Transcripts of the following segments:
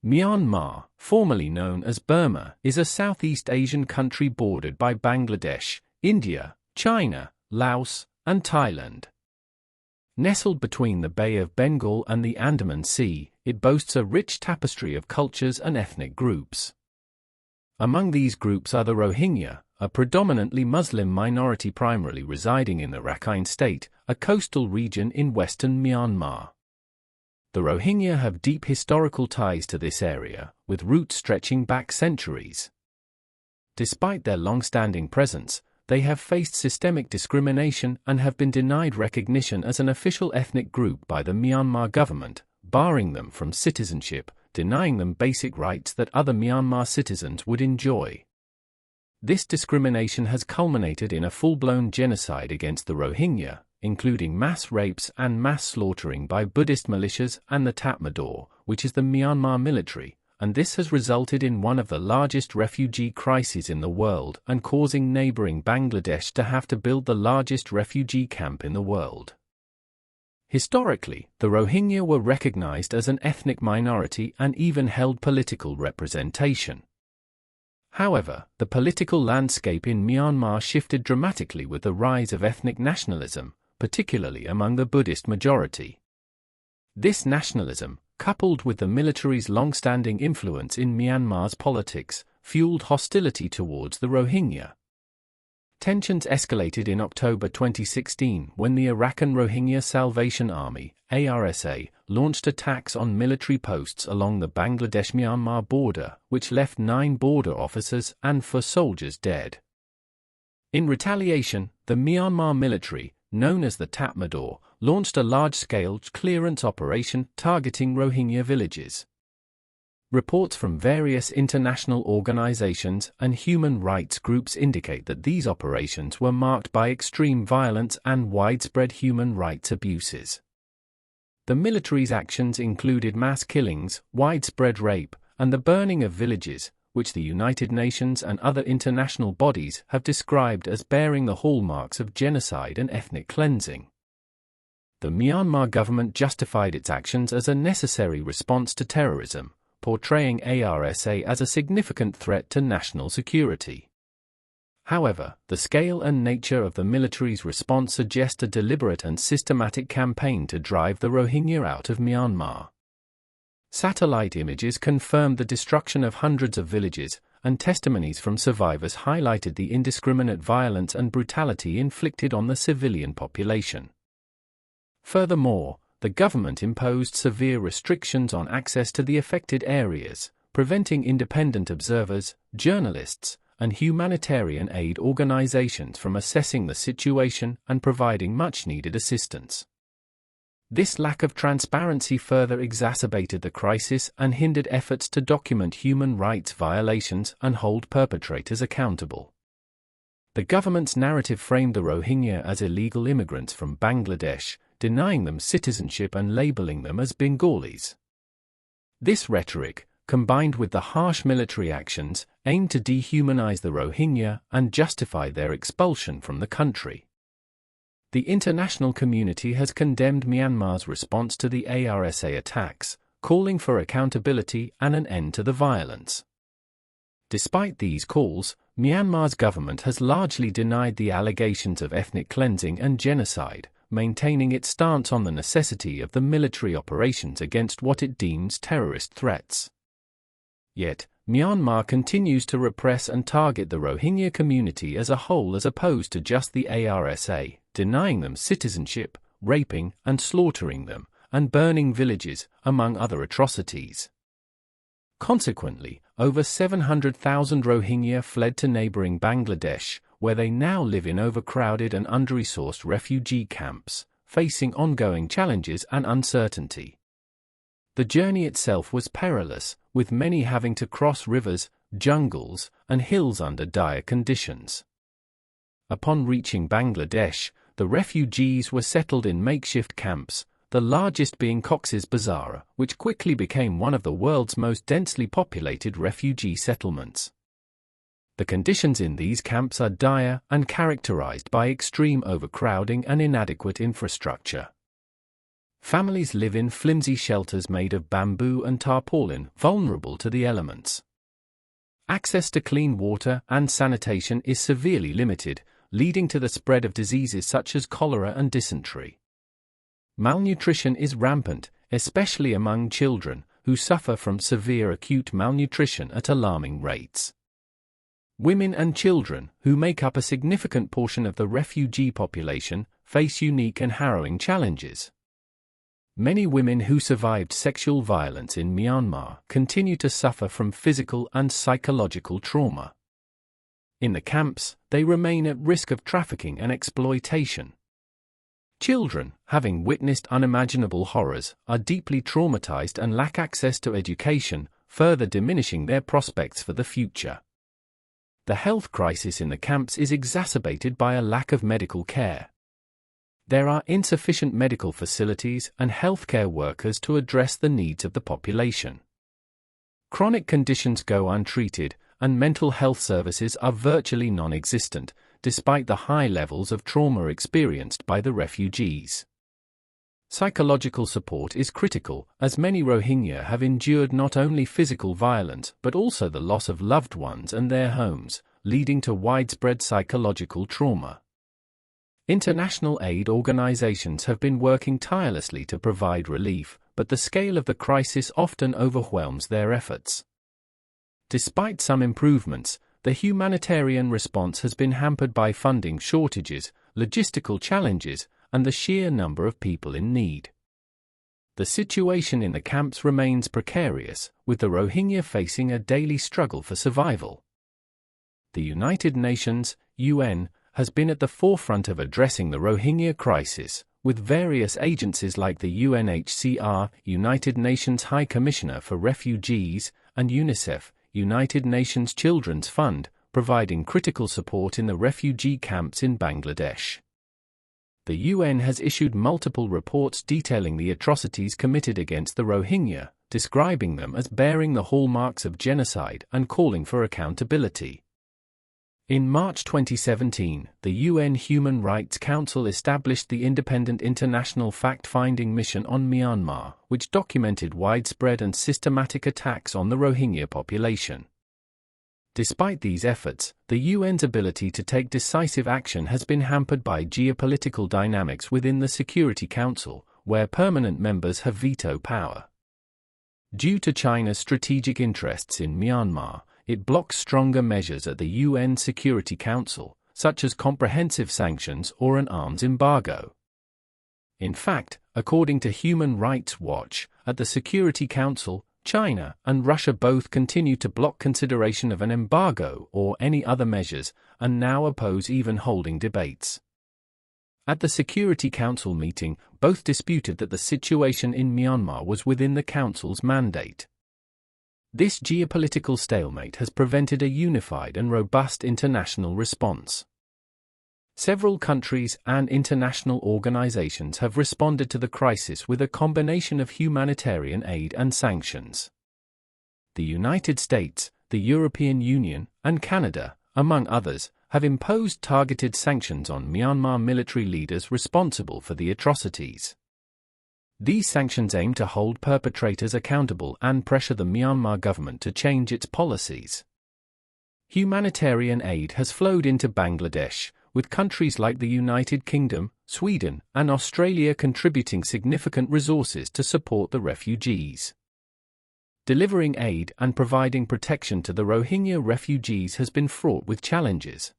Myanmar, formerly known as Burma, is a Southeast Asian country bordered by Bangladesh, India, China, Laos, and Thailand. Nestled between the Bay of Bengal and the Andaman Sea, it boasts a rich tapestry of cultures and ethnic groups. Among these groups are the Rohingya, a predominantly Muslim minority primarily residing in the Rakhine State, a coastal region in western Myanmar. The Rohingya have deep historical ties to this area, with roots stretching back centuries. Despite their long-standing presence, they have faced systemic discrimination and have been denied recognition as an official ethnic group by the Myanmar government, barring them from citizenship, denying them basic rights that other Myanmar citizens would enjoy. This discrimination has culminated in a full-blown genocide against the Rohingya, including mass rapes and mass slaughtering by Buddhist militias and the Tatmadaw, which is the Myanmar military, and this has resulted in one of the largest refugee crises in the world and causing neighboring Bangladesh to have to build the largest refugee camp in the world. Historically, the Rohingya were recognized as an ethnic minority and even held political representation. However, the political landscape in Myanmar shifted dramatically with the rise of ethnic nationalism, particularly among the Buddhist majority. This nationalism, coupled with the military's long-standing influence in Myanmar's politics, fueled hostility towards the Rohingya. Tensions escalated in October 2016 when the Arakan Rohingya Salvation Army (ARSA) launched attacks on military posts along the Bangladesh-Myanmar border, which left 9 border officers and 4 soldiers dead. In retaliation, the Myanmar military, known as the Tatmadaw, launched a large-scale clearance operation targeting Rohingya villages. Reports from various international organizations and human rights groups indicate that these operations were marked by extreme violence and widespread human rights abuses. The military's actions included mass killings, widespread rape, and the burning of villages, which the United Nations and other international bodies have described as bearing the hallmarks of genocide and ethnic cleansing. The Myanmar government justified its actions as a necessary response to terrorism, portraying ARSA as a significant threat to national security. However, the scale and nature of the military's response suggest a deliberate and systematic campaign to drive the Rohingya out of Myanmar. Satellite images confirmed the destruction of hundreds of villages, and testimonies from survivors highlighted the indiscriminate violence and brutality inflicted on the civilian population. Furthermore, the government imposed severe restrictions on access to the affected areas, preventing independent observers, journalists, and humanitarian aid organizations from assessing the situation and providing much-needed assistance. This lack of transparency further exacerbated the crisis and hindered efforts to document human rights violations and hold perpetrators accountable. The government's narrative framed the Rohingya as illegal immigrants from Bangladesh, denying them citizenship and labeling them as Bengalis. This rhetoric, combined with the harsh military actions, aimed to dehumanize the Rohingya and justify their expulsion from the country. The international community has condemned Myanmar's response to the ARSA attacks, calling for accountability and an end to the violence. Despite these calls, Myanmar's government has largely denied the allegations of ethnic cleansing and genocide, maintaining its stance on the necessity of the military operations against what it deems terrorist threats. Yet, Myanmar continues to repress and target the Rohingya community as a whole as opposed to just the ARSA, denying them citizenship, raping and slaughtering them, and burning villages, among other atrocities. Consequently, over 700,000 Rohingya fled to neighboring Bangladesh, where they now live in overcrowded and under-resourced refugee camps, facing ongoing challenges and uncertainty. The journey itself was perilous, with many having to cross rivers, jungles, and hills under dire conditions. Upon reaching Bangladesh, the refugees were settled in makeshift camps, the largest being Cox's Bazar, which quickly became one of the world's most densely populated refugee settlements. The conditions in these camps are dire and characterized by extreme overcrowding and inadequate infrastructure. Families live in flimsy shelters made of bamboo and tarpaulin, vulnerable to the elements. Access to clean water and sanitation is severely limited, leading to the spread of diseases such as cholera and dysentery. Malnutrition is rampant, especially among children, who suffer from severe acute malnutrition at alarming rates. Women and children, who make up a significant portion of the refugee population, face unique and harrowing challenges. Many women who survived sexual violence in Myanmar continue to suffer from physical and psychological trauma. In the camps, they remain at risk of trafficking and exploitation. Children, having witnessed unimaginable horrors, are deeply traumatized and lack access to education, further diminishing their prospects for the future. The health crisis in the camps is exacerbated by a lack of medical care. There are insufficient medical facilities and healthcare workers to address the needs of the population. Chronic conditions go untreated, and mental health services are virtually non-existent, despite the high levels of trauma experienced by the refugees. Psychological support is critical, as many Rohingya have endured not only physical violence but also the loss of loved ones and their homes, leading to widespread psychological trauma. International aid organizations have been working tirelessly to provide relief, but the scale of the crisis often overwhelms their efforts. Despite some improvements, the humanitarian response has been hampered by funding shortages, logistical challenges, and the sheer number of people in need. The situation in the camps remains precarious, with the Rohingya facing a daily struggle for survival. The United Nations, UN, has been at the forefront of addressing the Rohingya crisis, with various agencies like the UNHCR, United Nations High Commissioner for Refugees, and UNICEF, United Nations Children's Fund, providing critical support in the refugee camps in Bangladesh. The UN has issued multiple reports detailing the atrocities committed against the Rohingya, describing them as bearing the hallmarks of genocide and calling for accountability. In March 2017, the UN Human Rights Council established the Independent International Fact-Finding Mission on Myanmar, which documented widespread and systematic attacks on the Rohingya population. Despite these efforts, the UN's ability to take decisive action has been hampered by geopolitical dynamics within the Security Council, where permanent members have veto power. Due to China's strategic interests in Myanmar, it blocks stronger measures at the UN Security Council, such as comprehensive sanctions or an arms embargo. In fact, according to Human Rights Watch, at the Security Council, China and Russia both continue to block consideration of an embargo or any other measures, and now oppose even holding debates. At the Security Council meeting, both disputed that the situation in Myanmar was within the Council's mandate. This geopolitical stalemate has prevented a unified and robust international response. Several countries and international organizations have responded to the crisis with a combination of humanitarian aid and sanctions. The United States, the European Union, and Canada, among others, have imposed targeted sanctions on Myanmar military leaders responsible for the atrocities. These sanctions aim to hold perpetrators accountable and pressure the Myanmar government to change its policies. Humanitarian aid has flowed into Bangladesh, with countries like the United Kingdom, Sweden, and Australia contributing significant resources to support the refugees. Delivering aid and providing protection to the Rohingya refugees has been fraught with challenges.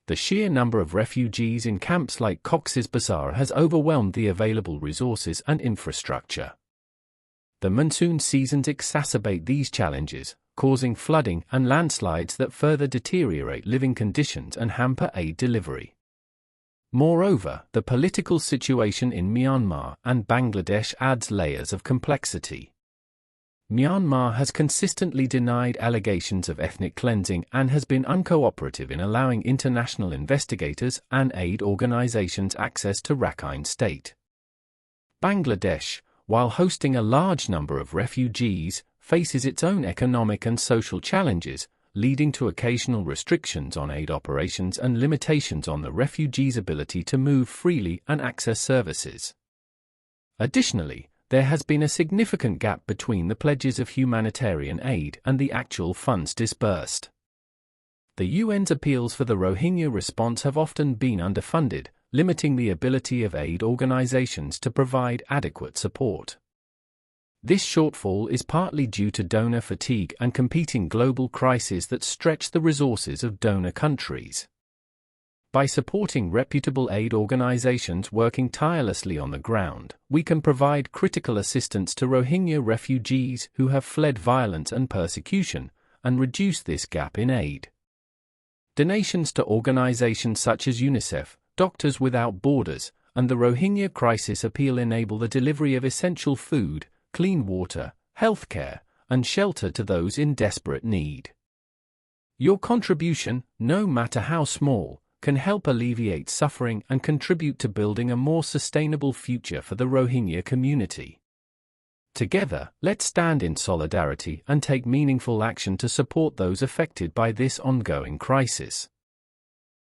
The sheer number of refugees in camps like Cox's Bazar has overwhelmed the available resources and infrastructure. The monsoon seasons exacerbate these challenges, causing flooding and landslides that further deteriorate living conditions and hamper aid delivery. Moreover, the political situation in Myanmar and Bangladesh adds layers of complexity. Myanmar has consistently denied allegations of ethnic cleansing and has been uncooperative in allowing international investigators and aid organizations access to Rakhine State. Bangladesh, while hosting a large number of refugees, faces its own economic and social challenges, leading to occasional restrictions on aid operations and limitations on the refugees' ability to move freely and access services. Additionally, there has been a significant gap between the pledges of humanitarian aid and the actual funds disbursed. The UN's appeals for the Rohingya response have often been underfunded, limiting the ability of aid organizations to provide adequate support. This shortfall is partly due to donor fatigue and competing global crises that stretch the resources of donor countries. By supporting reputable aid organizations working tirelessly on the ground, we can provide critical assistance to Rohingya refugees who have fled violence and persecution, and reduce this gap in aid. Donations to organizations such as UNICEF, Doctors Without Borders, and the Rohingya Crisis Appeal enable the delivery of essential food, clean water, healthcare, and shelter to those in desperate need. Your contribution, no matter how small, can help alleviate suffering and contribute to building a more sustainable future for the Rohingya community. Together, let's stand in solidarity and take meaningful action to support those affected by this ongoing crisis.